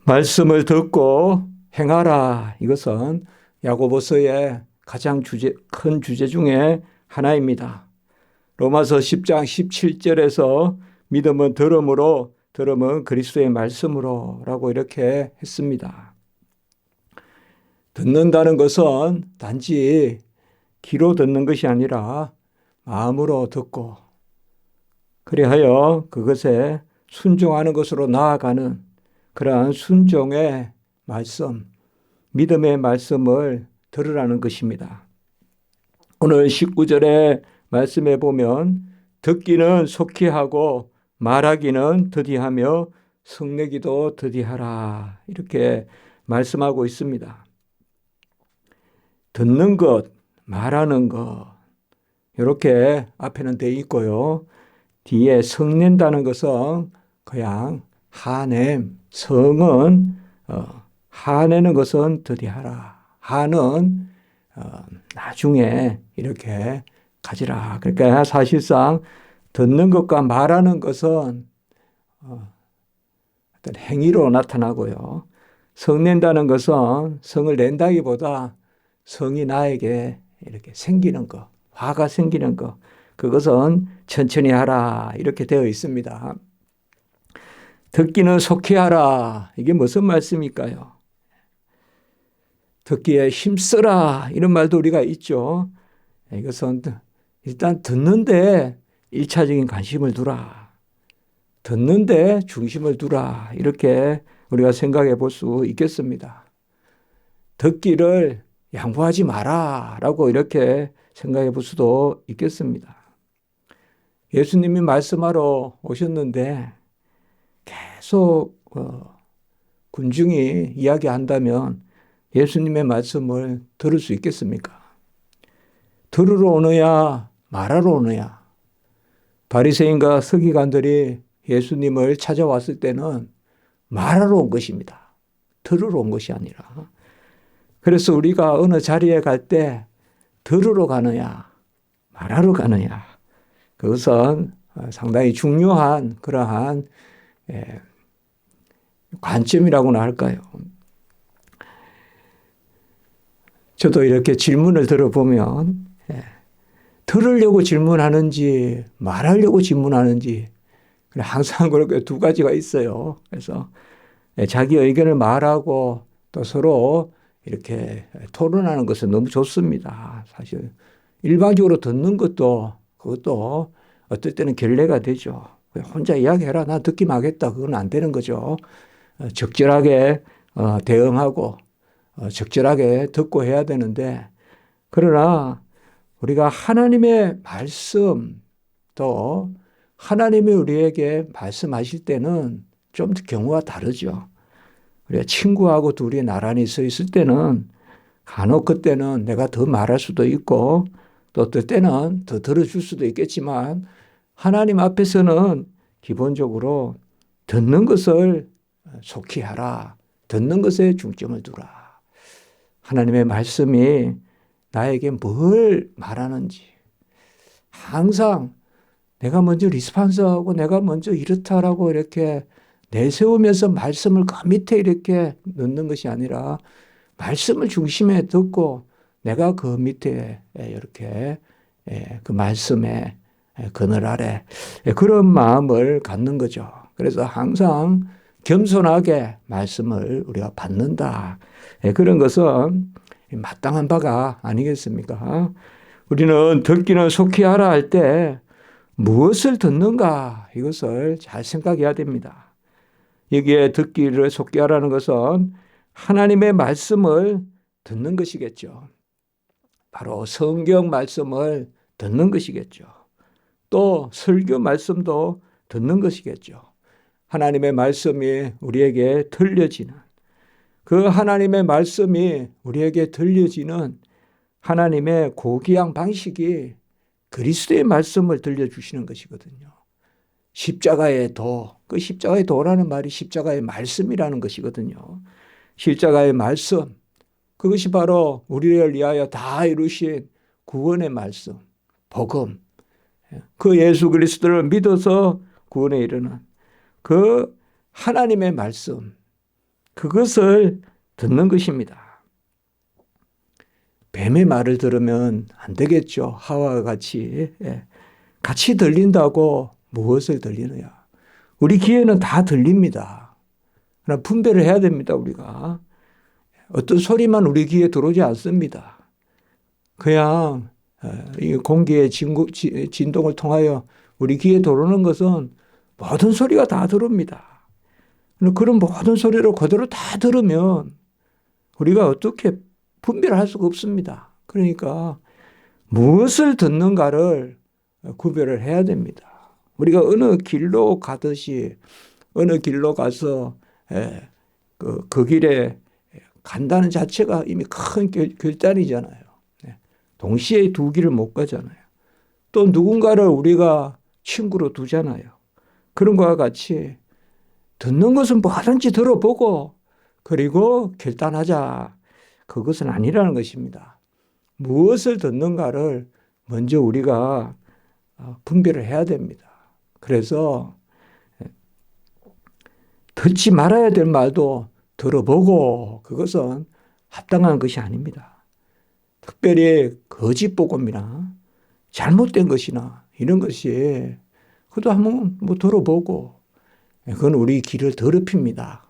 말씀을 듣고 행하라. 이것은 야고보서의 가장 큰 주제 중에 하나입니다. 로마서 10장 17절에서 믿음은 들음으로, 들음은 그리스도의 말씀으로 라고 이렇게 했습니다. 듣는다는 것은 단지 귀로 듣는 것이 아니라 마음으로 듣고 그리하여 그것에 순종하는 것으로 나아가는 그러한 순종의 말씀, 믿음의 말씀을 들으라는 것입니다. 오늘 19절의 말씀에 보면 듣기는 속히 하고 말하기는 더디하며 성내기도 더디하라 이렇게 말씀하고 있습니다. 듣는 것, 말하는 것 이렇게 앞에는 돼 있고요. 뒤에 성낸다는 것은 그냥 하냄, 성은 하내는 것은 더디하라. 하는 나중에 이렇게 가지라. 그러니까 사실상 듣는 것과 말하는 것은 어떤 행위로 나타나고요. 성낸다는 것은 성을 낸다기보다 성이 나에게 이렇게 생기는 것, 화가 생기는 것, 그것은 천천히 하라 이렇게 되어 있습니다. 듣기는 속히 하라. 이게 무슨 말씀일까요? 듣기에 힘쓰라 이런 말도 우리가 있죠. 이것은 일단 듣는데 1차적인 관심을 두라. 듣는데 중심을 두라. 이렇게 우리가 생각해 볼 수 있겠습니다. 듣기를 양보하지 마라 라고 이렇게 생각해 볼 수도 있겠습니다. 예수님이 말씀하러 오셨는데 계속 군중이 이야기한다면 예수님의 말씀을 들을 수 있겠습니까? 들으러 오느냐 말하러 오느냐. 바리새인과 서기관들이 예수님을 찾아왔을 때는 말하러 온 것입니다. 들으러 온 것이 아니라. 그래서 우리가 어느 자리에 갈 때 들으러 가느냐 말하러 가느냐. 그것은 상당히 중요한 그러한 관점이라고나 할까요? 저도 이렇게 질문을 들어보면 들으려고 질문하는지 말하려고 질문하는지 항상 그렇게 두 가지가 있어요. 그래서 자기 의견을 말하고 또 서로 이렇게 토론하는 것은 너무 좋습니다. 사실 일방적으로 듣는 것도 그것도 어떨 때는 결례가 되죠. 혼자 이야기해라. 나 듣기만 하겠다. 그건 안 되는 거죠. 적절하게 대응하고 적절하게 듣고 해야 되는데 그러나 우리가 하나님의 말씀 또 하나님이 우리에게 말씀하실 때는 좀 경우가 다르죠. 우리가 친구하고 둘이 나란히 서 있을 때는 간혹 그때는 내가 더 말할 수도 있고 또 어떨 때는 더 들어줄 수도 있겠지만 하나님 앞에서는 기본적으로 듣는 것을 속히 하라. 듣는 것에 중점을 두라. 하나님의 말씀이 나에게 뭘 말하는지 항상 내가 먼저 리스판스하고 내가 먼저 이렇다라고 이렇게 내세우면서 말씀을 그 밑에 이렇게 넣는 것이 아니라 말씀을 중심에 듣고 내가 그 밑에 이렇게 그 말씀의 그늘 아래 그런 마음을 갖는 거죠. 그래서 항상 겸손하게 말씀을 우리가 받는다. 그런 것은 마땅한 바가 아니겠습니까? 우리는 듣기는 속히 하라 할 때 무엇을 듣는가 이것을 잘 생각해야 됩니다. 여기에 듣기를 속히 하라는 것은 하나님의 말씀을 듣는 것이겠죠. 바로 성경 말씀을 듣는 것이겠죠. 또 설교 말씀도 듣는 것이겠죠. 하나님의 말씀이 우리에게 들려지는 그 하나님의 말씀이 우리에게 들려지는 하나님의 고귀한 방식이 그리스도의 말씀을 들려주시는 것이거든요. 십자가의 도, 그 십자가의 도라는 말이 십자가의 말씀이라는 것이거든요. 십자가의 말씀, 그것이 바로 우리를 위하여 다 이루신 구원의 말씀, 복음, 그 예수 그리스도를 믿어서 구원에 이르는 그 하나님의 말씀, 그것을 듣는 것입니다. 뱀의 말을 들으면 안 되겠죠. 하와와 같이. 같이 들린다고 무엇을 들리느냐. 우리 귀에는 다 들립니다. 그러나 분별을 해야 됩니다. 우리가. 어떤 소리만 우리 귀에 들어오지 않습니다. 그냥 이 공기의 진동을 통하여 우리 귀에 들어오는 것은 모든 소리가 다 들어옵니다. 그런 모든 소리를 그대로 다 들으면 우리가 어떻게 분별할 수가 없습니다. 그러니까 무엇을 듣는가를 구별을 해야 됩니다. 우리가 어느 길로 가듯이 어느 길로 가서 그 길에 간다는 자체가 이미 큰 결단이잖아요. 동시에 두 길을 못 가잖아요. 또 누군가를 우리가 친구로 두잖아요. 그런 것과 같이 듣는 것은 뭐든지 들어보고 그리고 결단하자. 그것은 아니라는 것입니다. 무엇을 듣는가를 먼저 우리가 분별을 해야 됩니다. 그래서 듣지 말아야 될 말도 들어보고 그것은 합당한 것이 아닙니다. 특별히 거짓 복음이나 잘못된 것이나 이런 것이 그것도 한번 들어보고 그건 우리 귀를 더럽힙니다.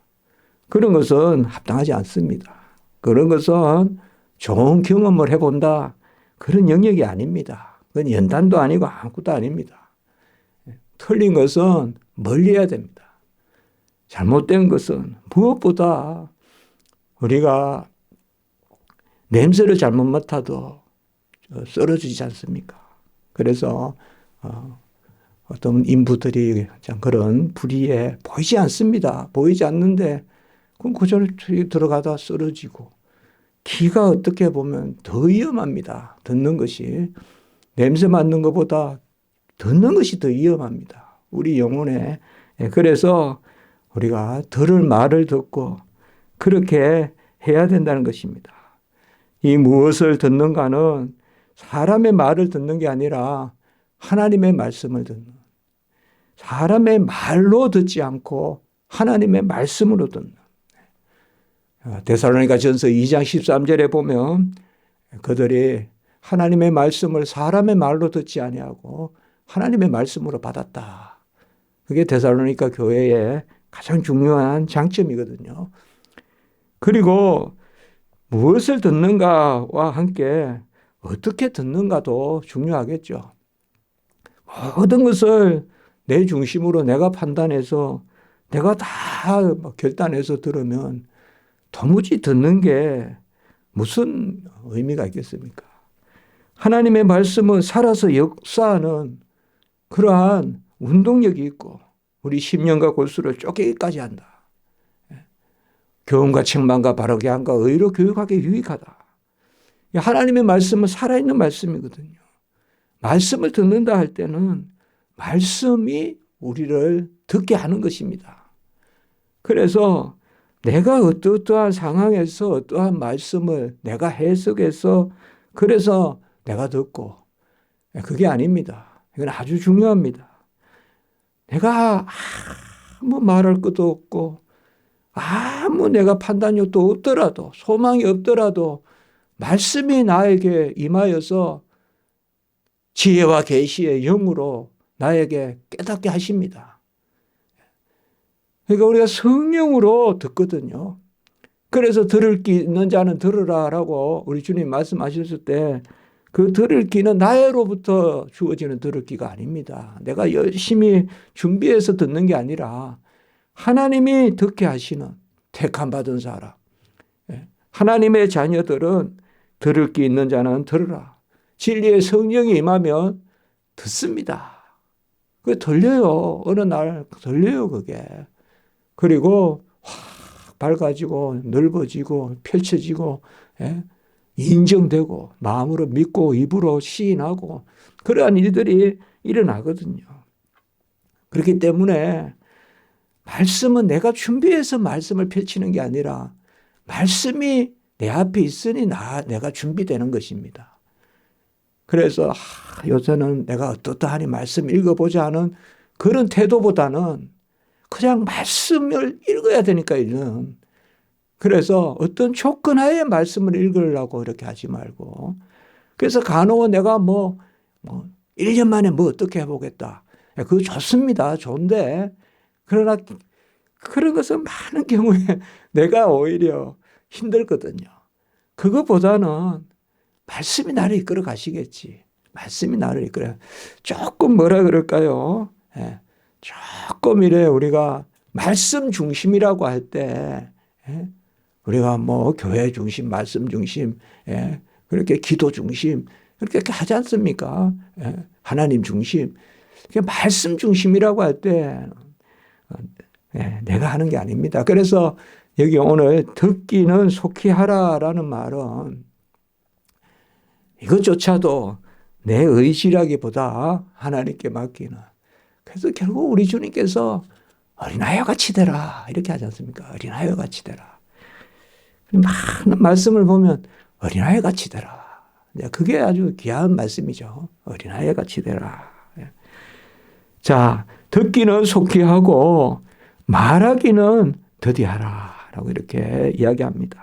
그런 것은 합당하지 않습니다. 그런 것은 좋은 경험을 해본다. 그런 영역이 아닙니다. 그건 연단도 아니고 아무것도 아닙니다. 틀린 것은 멀리해야 됩니다. 잘못된 것은 무엇보다 우리가 냄새를 잘못 맡아도 쓰러지지 않습니까? 그래서 어떤 인부들이 그런 불의에 보이지 않습니다. 보이지 않는데 그럼 그저 들어가다 쓰러지고 귀가 어떻게 보면 더 위험합니다. 듣는 것이 냄새 맡는 것보다 듣는 것이 더 위험합니다. 우리 영혼에. 그래서 우리가 들을 말을 듣고 그렇게 해야 된다는 것입니다. 이 무엇을 듣는가는 사람의 말을 듣는 게 아니라 하나님의 말씀을 듣는, 사람의 말로 듣지 않고 하나님의 말씀으로 듣는. 데살로니가전서 2장 13절에 보면 그들이 하나님의 말씀을 사람의 말로 듣지 아니하고 하나님의 말씀으로 받았다. 그게 데살로니가 교회의 가장 중요한 장점이거든요. 그리고 무엇을 듣는가와 함께 어떻게 듣는가도 중요하겠죠. 모든 것을 내 중심으로 내가 판단해서 내가 다 결단해서 들으면 도무지 듣는 게 무슨 의미가 있겠습니까? 하나님의 말씀은 살아서 역사하는 그러한 운동력이 있고 우리 심령과 골수를 쪼개기까지 한다. 교훈과 책망과 바르게 함과 의로 교육하기에 유익하다. 하나님의 말씀은 살아있는 말씀이거든요. 말씀을 듣는다 할 때는 말씀이 우리를 듣게 하는 것입니다. 그래서 내가 어떠한 상황에서 어떠한 말씀을 내가 해석해서 그래서 내가 듣고 그게 아닙니다. 이건 아주 중요합니다. 내가 아무 말할 것도 없고 아무 내가 판단력도 없더라도 소망이 없더라도 말씀이 나에게 임하여서 지혜와 계시의 영으로 나에게 깨닫게 하십니다. 그러니까 우리가 성령으로 듣거든요. 그래서 들을 귀 있는 자는 들으라라고 우리 주님 말씀하셨을 때 그 들을 귀는 나로부터 주어지는 들을 귀가 아닙니다. 내가 열심히 준비해서 듣는 게 아니라 하나님이 듣게 하시는 택함 받은 사람. 하나님의 자녀들은 들을 귀 있는 자는 들으라. 진리의 성령이 임하면 듣습니다. 그게 들려요. 어느 날 들려요, 그게. 그리고 확 밝아지고 넓어지고 펼쳐지고 인정되고 마음으로 믿고 입으로 시인하고 그러한 일들이 일어나거든요. 그렇기 때문에 말씀은 내가 준비해서 말씀을 펼치는 게 아니라 말씀이 내 앞에 있으니 내가 준비되는 것입니다. 그래서 요새는 내가 어떠하니 말씀 읽어보자 하는 그런 태도보다는 그냥 말씀을 읽어야 되니까 이는 그래서 어떤 조건하에 말씀을 읽으려고 이렇게 하지 말고, 그래서 간혹은 내가 1년 만에 어떻게 해보겠다. 그거 좋습니다. 좋은데, 그러나 그런 것은 많은 경우에 내가 오히려 힘들거든요. 그거보다는 말씀이 나를 이끌어 가시겠지. 말씀이 나를 이끌어. 조금 뭐라 그럴까요? 예, 조금 이래 우리가 말씀 중심이라고 할 때, 예, 우리가 교회 중심, 말씀 중심, 예, 그렇게 기도 중심, 그렇게 하지 않습니까? 예, 하나님 중심. 말씀 중심이라고 할 때, 예, 내가 하는 게 아닙니다. 그래서 여기 오늘 듣기는 속히 하라라는 말은 이것조차도 내 의지라기보다 하나님께 맡기는. 그래서 결국 우리 주님께서 어린아이와 같이 되라 이렇게 하지 않습니까? 어린아이와 같이 되라. 많은 말씀을 보면 어린아이와 같이 되라. 그게 아주 귀한 말씀이죠. 어린아이와 같이 되라. 자, 듣기는 속히 하고 말하기는 더디하라 라고 이렇게 이야기합니다.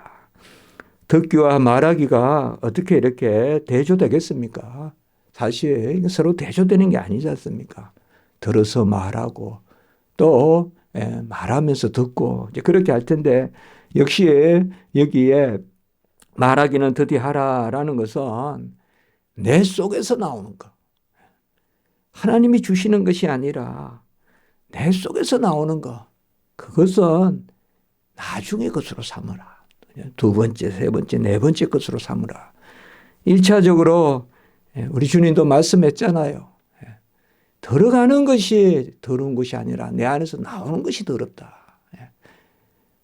듣기와 말하기가 어떻게 이렇게 대조되겠습니까? 사실 서로 대조되는 게 아니지 않습니까? 들어서 말하고 또 말하면서 듣고 이제 그렇게 할 텐데, 역시 여기에 말하기는 더디하라라는 것은 내 속에서 나오는 것. 하나님이 주시는 것이 아니라 내 속에서 나오는 것. 그것은 나중의 것으로 삼으라. 두 번째, 세 번째, 네 번째 것으로 삼으라. 1차적으로 우리 주님도 말씀했잖아요. 들어가는 것이 더러운 것이 아니라 내 안에서 나오는 것이 더럽다.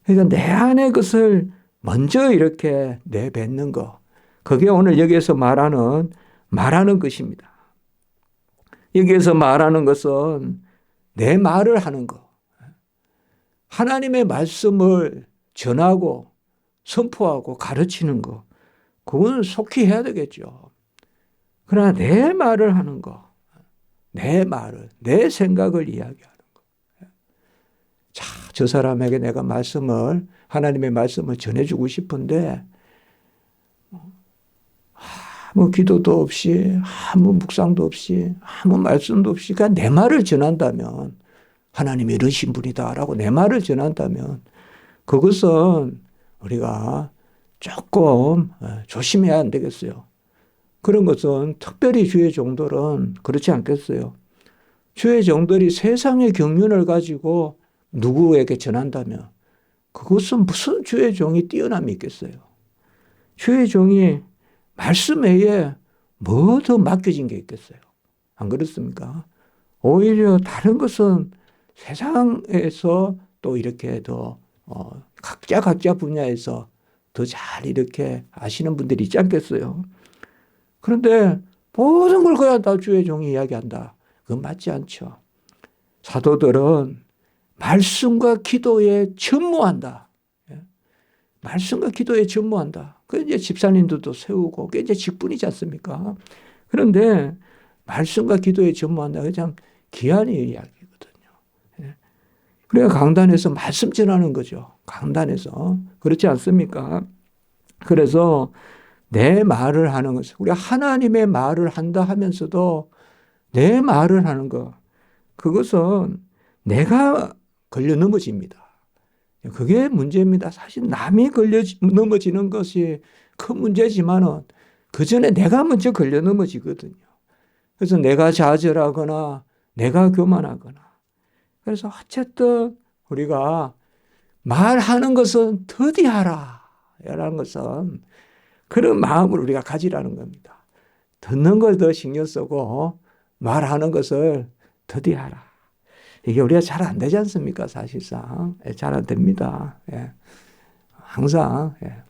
그러니까 내 안의 것을 먼저 이렇게 내뱉는 것. 그게 오늘 여기에서 말하는 것입니다. 여기에서 말하는 것은 내 말을 하는 것. 하나님의 말씀을 전하고 선포하고 가르치는 것. 그건 속히 해야 되겠죠. 그러나 내 말을 하는 것. 내 말을, 내 생각을 이야기하는 것. 자, 저 사람에게 내가 하나님의 말씀을 전해주고 싶은데, 아무 기도도 없이, 아무 묵상도 없이, 아무 말씀도 없이, 그냥 내 말을 전한다면, 하나님이 이러신 분이다라고 내 말을 전한다면, 그것은 우리가 조금 조심해야 안 되겠어요. 그런 것은 특별히 주의 종들은 그렇지 않겠어요. 주의 종들이 세상의 경륜을 가지고 누구에게 전한다면 그것은 무슨 주의 종이 뛰어남이 있겠어요. 주의 종이 말씀 외에 뭐 더 맡겨진 게 있겠어요. 안 그렇습니까? 오히려 다른 것은 세상에서 또 이렇게 더 각자 분야에서 더 잘 이렇게 아시는 분들이 있지 않겠어요. 그런데 모든 걸 그냥 다 주의 종이 이야기한다. 그건 맞지 않죠. 사도들은 말씀과 기도에 전무한다. 말씀과 기도에 전무한다. 그 이제 집사님들도 세우고 그게 이제 직분이지 않습니까? 그런데 말씀과 기도에 전무한다. 그냥 귀한 이야기거든요. 그래야 강단에서 말씀 전하는 거죠. 강단에서. 그렇지 않습니까? 그래서 내 말을 하는 것, 우리가 하나님의 말을 한다 하면서도 내 말을 하는 것, 그것은 내가 걸려 넘어집니다. 그게 문제입니다. 사실 남이 걸려 넘어지는 것이 큰 문제지만은 그 전에 내가 먼저 걸려 넘어지거든요. 그래서 내가 좌절하거나 내가 교만하거나. 그래서 어쨌든 우리가 말하는 것은 더디하라. 라는 것은 그런 마음을 우리가 가지라는 겁니다. 듣는 걸 더 신경 쓰고 말하는 것을 더디하라. 이게 우리가 잘 안 되지 않습니까? 사실상. 잘 안 됩니다. 예. 항상. 예.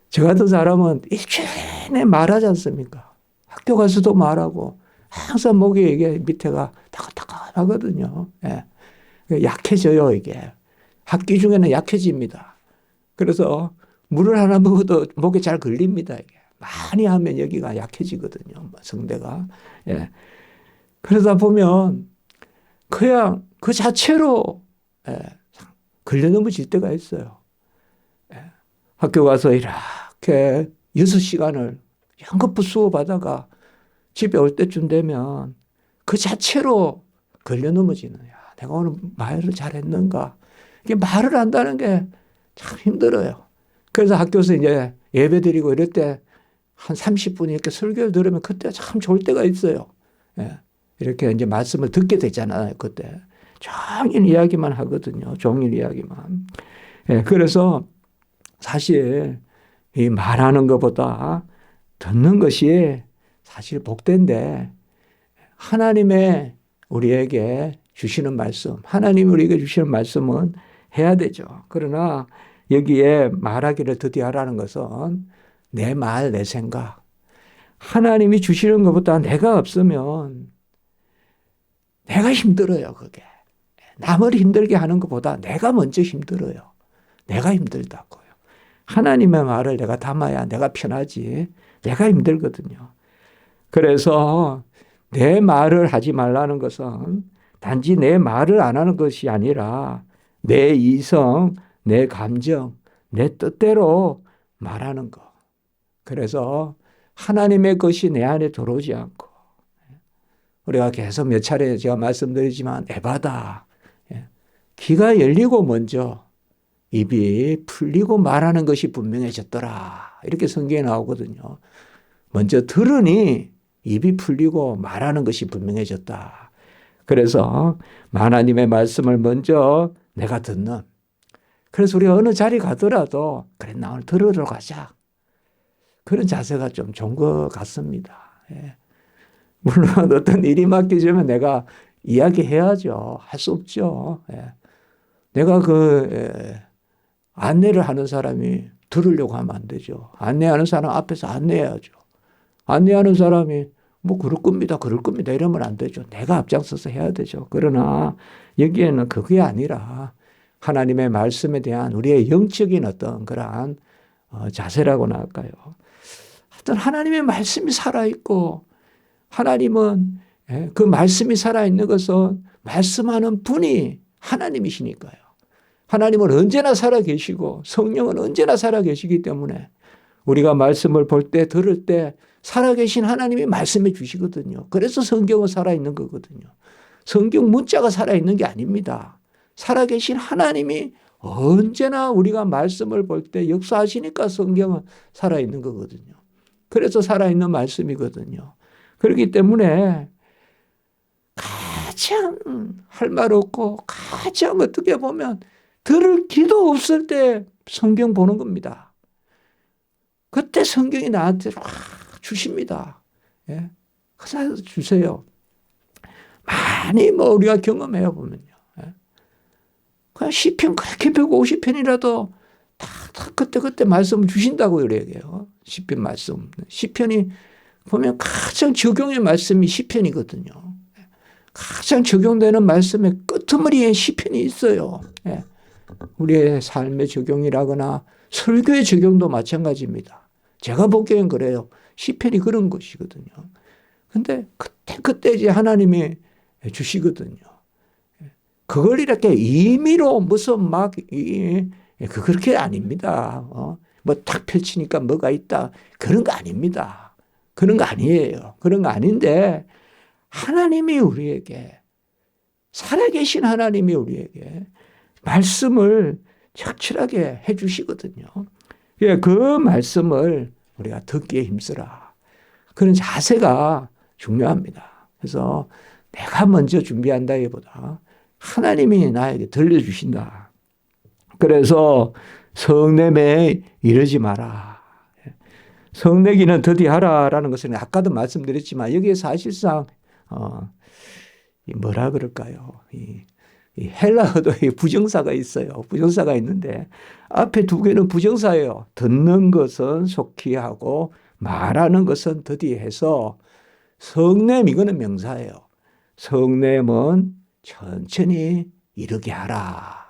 저 같은 사람은 일주일에 말하지 않습니까? 학교 가서도 말하고 항상 목이 이게 밑에가 따끈따끈하거든요. 예. 약해져요, 이게. 학기 중에는 약해집니다. 그래서 물을 하나 먹어도 목에 잘 걸립니다. 이게. 많이 하면 여기가 약해지거든요. 성대가. 예. 그러다 보면 그냥 그 자체로 걸려 넘어질 때가 있어요. 학교 가서 이렇게 6시간을 연거푸 수업하다가 집에 올 때쯤 되면 그 자체로 걸려 넘어지는, 야, 내가 오늘 말을 잘했는가. 이게 말을 한다는 게 참 힘들어요. 그래서 학교에서 이제 예배 드리고 이럴 때 한 30분 이렇게 설교를 들으면 그때 참 좋을 때가 있어요. 이렇게 이제 말씀을 듣게 되잖아요. 그때. 종일 이야기만 하거든요. 종일 이야기만. 그래서 사실 이 말하는 것보다 듣는 것이 사실 복된데, 하나님의 우리에게 주시는 말씀, 하나님이 우리에게 주시는 말씀은 해야 되죠. 그러나 여기에 말하기를 드디어 하라는 것은 내 말, 내 생각. 하나님이 주시는 것보다 내가 없으면 내가 힘들어요, 그게. 남을 힘들게 하는 것보다 내가 먼저 힘들어요. 내가 힘들다고요. 하나님의 말을 내가 담아야 내가 편하지. 내가 힘들거든요. 그래서 내 말을 하지 말라는 것은 단지 내 말을 안 하는 것이 아니라 내 이성, 내 감정, 내 뜻대로 말하는 것. 그래서 하나님의 것이 내 안에 들어오지 않고, 우리가 계속 몇 차례 제가 말씀드리지만 에바다. 귀가 열리고 먼저 입이 풀리고 말하는 것이 분명해졌더라. 이렇게 성경에 나오거든요. 먼저 들으니 입이 풀리고 말하는 것이 분명해졌다. 그래서 하나님의 말씀을 먼저 내가 듣는. 그래서 우리가 어느 자리 가더라도 그래, 나 오늘 들으러 가자. 그런 자세가 좀 좋은 것 같습니다. 물론 어떤 일이 맡겨지면 내가 이야기해야죠. 할 수 없죠. 내가 안내를 하는 사람이 들으려고 하면 안 되죠. 안내하는 사람 앞에서 안내해야죠. 안내하는 사람이 뭐 그럴 겁니다. 이러면 안 되죠. 내가 앞장서서 해야 되죠. 그러나 여기에는 그게 아니라 하나님의 말씀에 대한 우리의 영적인 어떤 그러한 자세라고나 할까요. 하여튼 하나님의 말씀이 살아있고, 하나님은 그 말씀이 살아있는 것은 말씀하는 분이 하나님이시니까요. 하나님은 언제나 살아계시고 성령은 언제나 살아계시기 때문에 우리가 말씀을 볼 때, 들을 때 살아계신 하나님이 말씀해 주시거든요. 그래서 성경은 살아있는 거거든요. 성경 문자가 살아있는 게 아닙니다. 살아계신 하나님이 언제나 우리가 말씀을 볼 때 역사하시니까 성경은 살아있는 거거든요. 그래서 살아있는 말씀이거든요. 그렇기 때문에 가장 할 말 없고 가장 어떻게 보면 들을 기도 없을 때 성경 보는 겁니다. 그때 성경이 나한테 주십니다. 그래서 주세요. 많이 우리가 경험해요, 보면요. 그냥 시편 그렇게 150편이라도 다 그때 말씀을 주신다고 얘기해요. 시편 말씀. 시편이 보면 가장 적용의 말씀이 시편이거든요. 가장 적용되는 말씀의 끄트머리에 시편이 있어요. 우리의 삶의 적용이라거나 설교의 적용도 마찬가지입니다. 제가 보기엔 그래요. 시편이 그런 것이거든요. 근데 그때 이제 하나님이 주시거든요. 그걸 이렇게 임의로 무슨 그렇게 아닙니다. 뭐 탁 펼치니까 뭐가 있다. 그런 거 아닙니다. 그런 거 아니에요. 그런 거 아닌데 하나님이 우리에게, 살아계신 하나님이 우리에게 말씀을 적절하게 해 주시거든요. 그 말씀을 우리가 듣기에 힘쓰라. 그런 자세가 중요합니다. 그래서 내가 먼저 준비한다기보다 하나님이 나에게 들려주신다. 그래서 성내매 이르지 마라. 성내기는 더디하라라는 것은 아까도 말씀드렸지만 여기에 사실상 뭐라 그럴까요? 이 헬라어도의 부정사가 있어요. 부정사가 있는데 앞에 두 개는 부정사예요. 듣는 것은 속히 하고 말하는 것은 더디해서 성냄 이거는 명사예요. 성냄은 천천히 이르게 하라.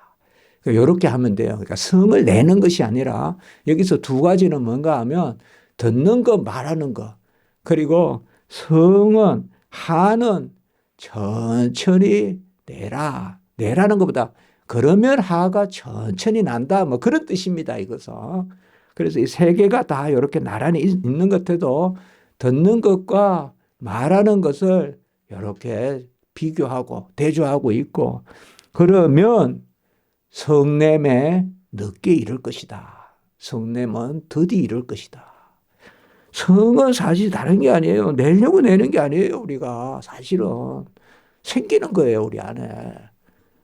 이렇게 하면 돼요. 그러니까 성을 내는 것이 아니라 여기서 두 가지는 뭔가 하면 듣는 거, 말하는 거. 그리고 성은, 하는 천천히 내라. 내라는 것보다 그러면 하가 천천히 난다. 뭐 그런 뜻입니다. 이것은. 그래서 이 세 개가 다 이렇게 나란히 있는 것 같아도 듣는 것과 말하는 것을 이렇게 비교하고 대조하고 있고 그러면 성냄에 늦게 이를 것이다. 성냄은 더디 이를 것이다. 성은 사실 다른 게 아니에요. 내려고 내는 게 아니에요. 우리가 사실은 생기는 거예요. 우리 안에.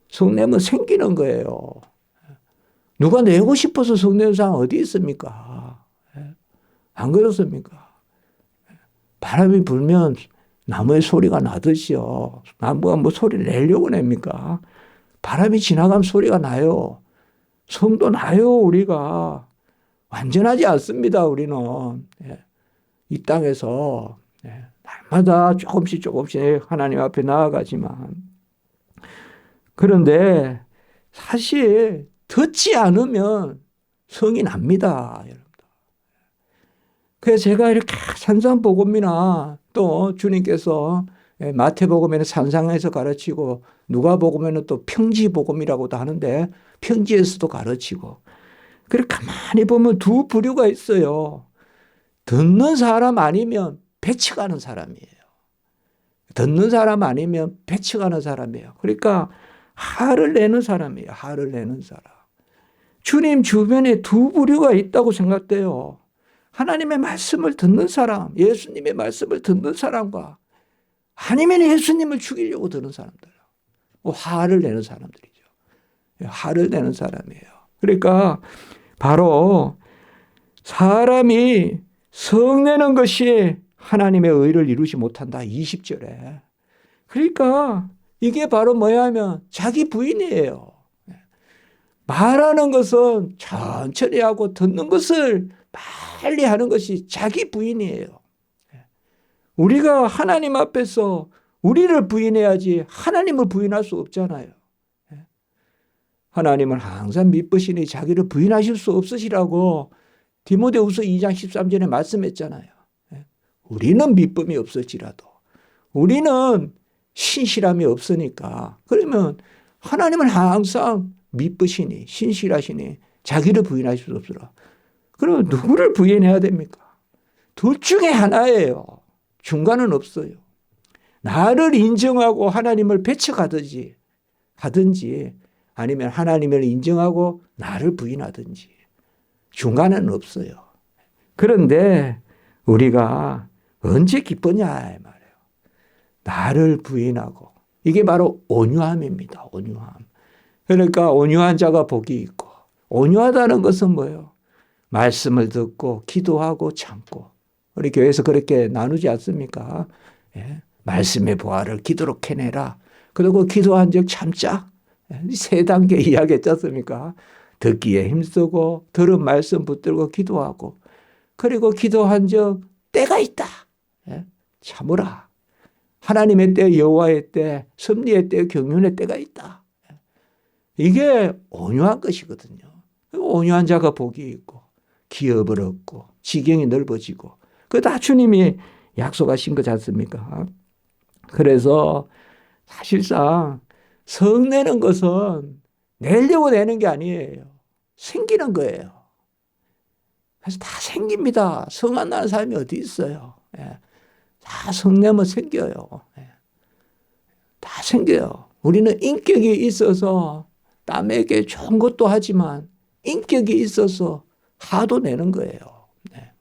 성냄은 생기는 거예요. 누가 내고 싶어서 성내는 사람 어디 있습니까? 안 그렇습니까? 바람이 불면 나무의 소리가 나듯이요. 나무가 뭐 소리를 내려고 냅니까? 바람이 지나가면 소리가 나요. 성도 나요, 우리가. 완전하지 않습니다, 우리는. 이 땅에서 날마다 조금씩 하나님 앞에 나아가지만. 그런데 사실 듣지 않으면 성이 납니다, 여러분. 그래서 제가 이렇게 산상복음이나 또 주님께서 마태복음에는 산상에서 가르치고 누가복음에는 또 평지복음이라고도 하는데 평지에서도 가르치고 그렇게 가만히 보면 두 부류가 있어요. 듣는 사람 아니면 배척하는 사람이에요. 듣는 사람 아니면 배척하는 사람이에요. 그러니까 화를 내는 사람이에요. 화를 내는 사람. 주님 주변에 두 부류가 있다고 생각돼요. 하나님의 말씀을 듣는 사람, 예수님의 말씀을 듣는 사람과 아니면 예수님을 죽이려고 듣는 사람들. 화를 내는 사람들이죠. 화를 내는 사람이에요. 그러니까 바로 사람이 성내는 것이 하나님의 의를 이루지 못한다. 20절에. 그러니까 이게 바로 뭐야 하면 자기 부인이에요. 말하는 것은 천천히 하고 듣는 것을 빨리 하는 것이 자기 부인이에요. 우리가 하나님 앞에서 우리를 부인해야지 하나님을 부인할 수 없잖아요. 하나님은 항상 미쁘시니 자기를 부인하실 수 없으시라고 디모데후서 2장 13절에 말씀했잖아요. 우리는 미쁨이 없을지라도 우리는 신실함이 없으니까 그러면 하나님은 항상 미쁘시니 신실하시니 자기를 부인하실 수 없으라. 그러면 누구를 부인해야 됩니까? 둘 중에 하나예요. 중간은 없어요. 나를 인정하고 하나님을 배척하든지 아니면 하나님을 인정하고 나를 부인하든지 중간은 없어요. 그런데 우리가 언제 기쁘냐 이 말이에요. 나를 부인하고 이게 바로 온유함입니다. 온유함. 그러니까 온유한 자가 복이 있고 온유하다는 것은 뭐예요? 말씀을 듣고 기도하고 참고 우리 교회에서 그렇게 나누지 않습니까? 예. 말씀의 보화를 기도로 캐내라. 그리고 기도한 적 참자. 세 단계 이야기했지 않습니까? 듣기에 힘쓰고 들은 말씀 붙들고 기도하고 그리고 기도한 적 때가 있다. 예. 참으라. 하나님의 때, 여호와의 때, 섭리의 때, 경륜의 때가 있다. 이게 온유한 것이거든요. 온유한 자가 복이 있고 기업을 얻고 지경이 넓어지고 그 다 주님이 약속하신 거지 않습니까? 그래서 사실상 성내는 것은 내려고 내는 게 아니에요. 생기는 거예요. 그래서 다 생깁니다. 성 안 나는 사람이 어디 있어요. 예. 다 성내면 생겨요. 예. 다 생겨요. 우리는 인격이 있어서 남에게 좋은 것도 하지만 인격이 있어서 화도 내는 거예요. 네.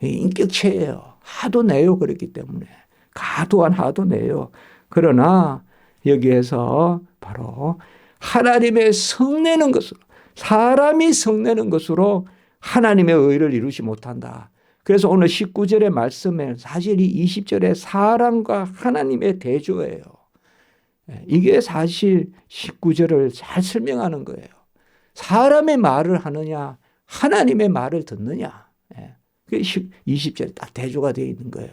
인격체예요. 화도 내요. 그렇기 때문에. 과도한 화도 내요. 그러나 여기에서 바로 하나님의 성내는 것으로 사람이 성내는 것으로 하나님의 의를 이루지 못한다. 그래서 오늘 19절의 말씀에 사실 이 20절에 사람과 하나님의 대조예요. 이게 사실 19절을 잘 설명하는 거예요. 사람의 말을 하느냐 하나님의 말을 듣느냐. 그게 20절에 딱 대조가 되어 있는 거예요.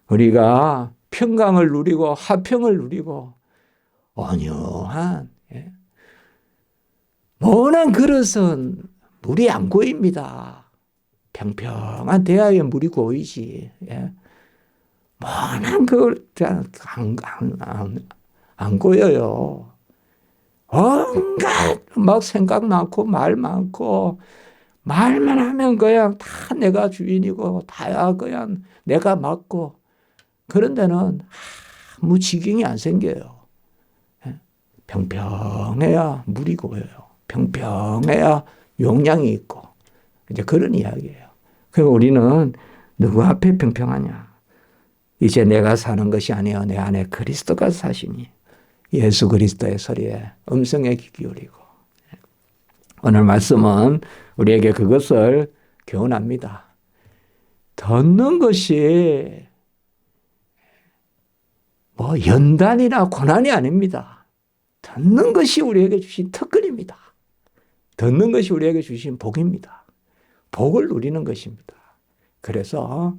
우리가 평강을 누리고 화평을 누리고 온유한 모난 그릇은 물이 안 고입니다. 평평한 대하에 물이 고이지. 모난 그릇 안 고여요. 온갖 막 생각 많고 말 많고 말만 하면 그냥 다 내가 주인이고 다야 그냥 내가 맞고 그런 데는 아무 지경이 안 생겨요. 평평해야 물이 고여요. 평평해야 용량이 있고 이제 그런 이야기예요. 그럼 우리는 누구 앞에 평평하냐? 이제 내가 사는 것이 아니여 내 안에 그리스도가 사시니 예수 그리스도의 소리에 음성에 귀 기울이고 오늘 말씀은 우리에게 그것을 교훈합니다. 듣는 것이 뭐 연단이나 고난이 아닙니다. 듣는 것이 우리에게 주신 특권입니다. 듣는 것이 우리에게 주신 복입니다. 복을 누리는 것입니다. 그래서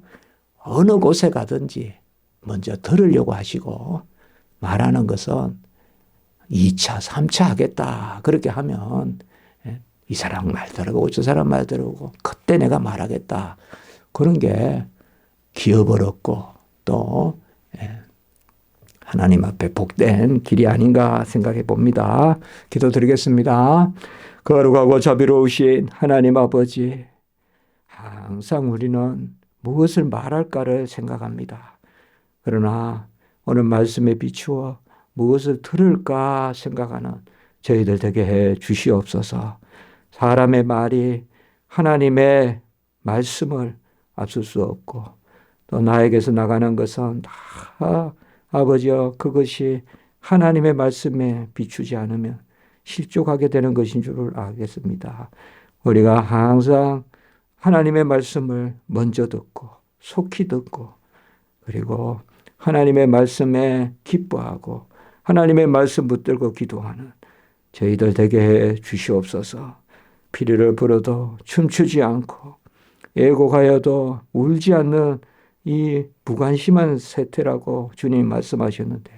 어느 곳에 가든지 먼저 들으려고 하시고 말하는 것은 2차, 3차 하겠다. 그렇게 하면 이 사람 말 들어보고 저 사람 말 들어보고 그때 내가 말하겠다. 그런 게 기업을 얻고 또 하나님 앞에 복된 길이 아닌가 생각해 봅니다. 기도드리겠습니다. 거룩하고 자비로우신 하나님 아버지, 항상 우리는 무엇을 말할까를 생각합니다. 그러나 오늘 말씀에 비추어 무엇을 들을까 생각하는 저희들 되게 해 주시옵소서. 사람의 말이 하나님의 말씀을 앞설 수 없고 또 나에게서 나가는 것은 다 아버지여 그것이 하나님의 말씀에 비추지 않으면 실족하게 되는 것인 줄을 알겠습니다. 우리가 항상 하나님의 말씀을 먼저 듣고 속히 듣고 그리고 하나님의 말씀에 기뻐하고 하나님의 말씀 붙들고 기도하는 저희들 되게 해 주시옵소서. 피리를 불어도 춤추지 않고 애곡하여도 울지 않는 이 무관심한 세태라고 주님 말씀하셨는데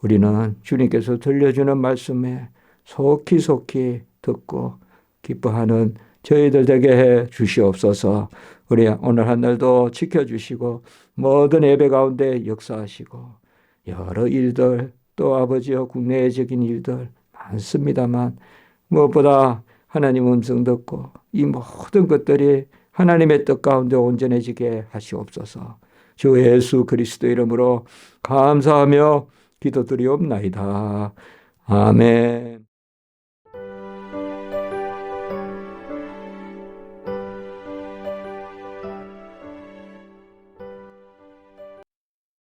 우리는 주님께서 들려주는 말씀에 속히 듣고 기뻐하는 저희들 되게 해 주시옵소서. 우리 오늘 한 날도 지켜주시고 모든 예배 가운데 역사하시고 여러 일들 또 아버지여 국내적인 일들 많습니다만 무엇보다 하나님 음성 듣고 이 모든 것들이 하나님의 뜻 가운데 온전해지게 하시옵소서. 주 예수 그리스도 이름으로 감사하며 기도드리옵나이다. 아멘.